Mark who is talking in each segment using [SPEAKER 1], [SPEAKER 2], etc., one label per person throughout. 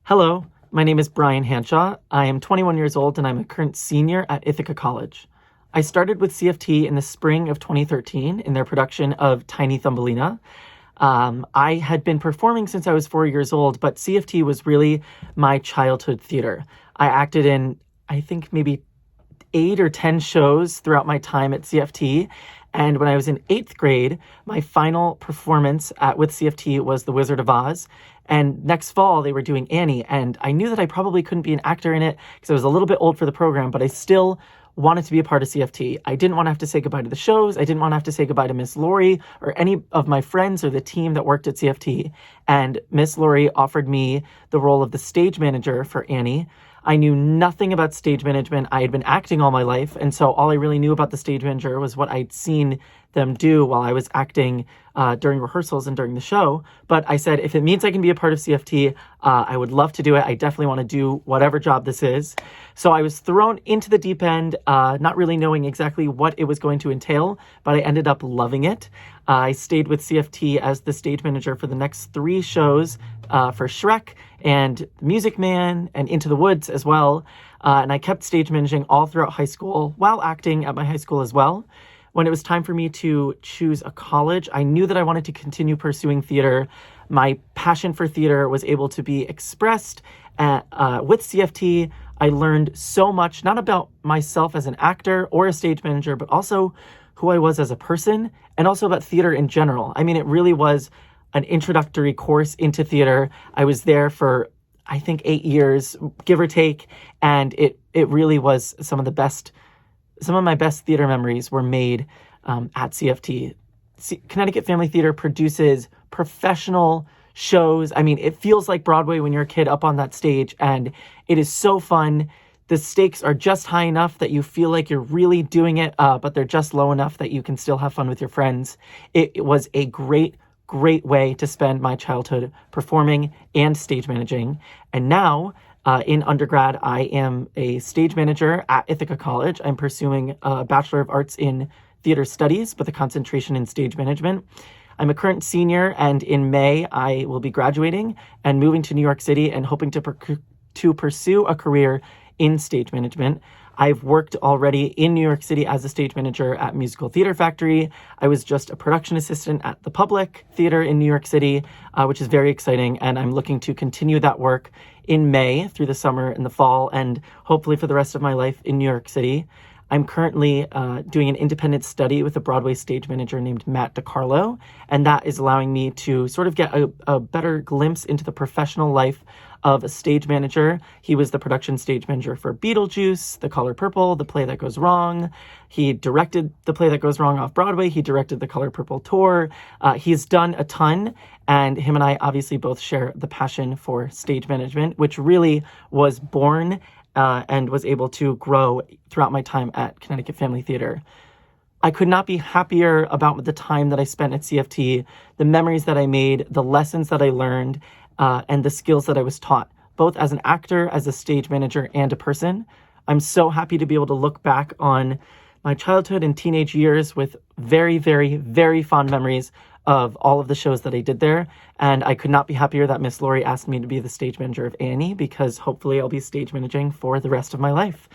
[SPEAKER 1] Hello, my name is Brian Hanshaw. I am 21 years old and I'm a current senior at Ithaca College. I started with CFT in the spring of 2013 in their production of Tiny Thumbelina. I had been performing since I was 4 years old, but CFT was really my childhood theater. I acted in, I think, maybe 8 or 10 shows throughout my time at CFT. And when I was in 8th grade, my final performance with CFT was The Wizard of Oz. And next fall, they were doing Annie. And I knew that I probably couldn't be an actor in it because I was a little bit old for the program, but I still wanted to be a part of CFT. I didn't want to have to say goodbye to the shows. I didn't want to have to say goodbye to Miss Lori or any of my friends or the team that worked at CFT. And Miss Lori offered me the role of the stage manager for Annie. I knew nothing about stage management. I had been acting all my life, and so all I really knew about the stage manager was what I'd seen them do while I was acting during rehearsals and during the show. But I said, if it means I can be a part of CFT, I would love to do it. I definitely want to do whatever job this is. So I was thrown into the deep end, not really knowing exactly what it was going to entail, but I ended up loving it. I stayed with CFT as the stage manager for the next 3 shows for Shrek and Music Man and Into the Woods as well. And I kept stage managing all throughout high school while acting at my high school as well. When it was time for me to choose a college, I knew that I wanted to continue pursuing theater. My passion for theater was able to be expressed with CFT. I learned so much, not about myself as an actor or a stage manager, but also who I was as a person and also about theater in general. I mean, it really was an introductory course into theater. I was there for, I think, 8 years, give or take, and it really was some of my best theater memories were made at CFT. Connecticut Family Theater produces professional shows. I mean, it feels like Broadway when you're a kid up on that stage, and it is so fun. The stakes are just high enough that you feel like you're really doing it, but they're just low enough that you can still have fun with your friends. It was a great way to spend my childhood performing and stage managing. And now, in undergrad, I am a stage manager at Ithaca College. I'm pursuing a Bachelor of Arts in Theater Studies with a concentration in stage management. I'm a current senior, and in May, I will be graduating and moving to New York City and hoping to pursue a career in stage management. I've worked already in New York City as a stage manager at Musical Theater Factory. I was just a production assistant at the Public Theater in New York City, which is very exciting. And I'm looking to continue that work in May through the summer and the fall, and hopefully for the rest of my life in New York City. I'm currently doing an independent study with a Broadway stage manager named Matt DiCarlo, and that is allowing me to sort of get a better glimpse into the professional life of a stage manager. He was the production stage manager for Beetlejuice, The Color Purple, The Play That Goes Wrong. He directed The Play That Goes Wrong off Broadway. He directed The Color Purple tour. He's done a ton, and him and I obviously both share the passion for stage management, which really was born and was able to grow throughout my time at Connecticut Family Theater. I could not be happier about the time that I spent at CFT, the memories that I made, the lessons that I learned, and the skills that I was taught, both as an actor, as a stage manager, and a person. I'm so happy to be able to look back on my childhood and teenage years with very, very, very fond memories of all of the shows that I did there. And I could not be happier that Miss Lori asked me to be the stage manager of Annie, because hopefully I'll be stage managing for the rest of my life.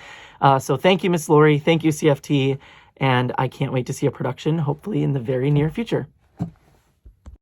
[SPEAKER 1] So thank you, Miss Lori. Thank you, CFT. And I can't wait to see a production, hopefully in the very near future.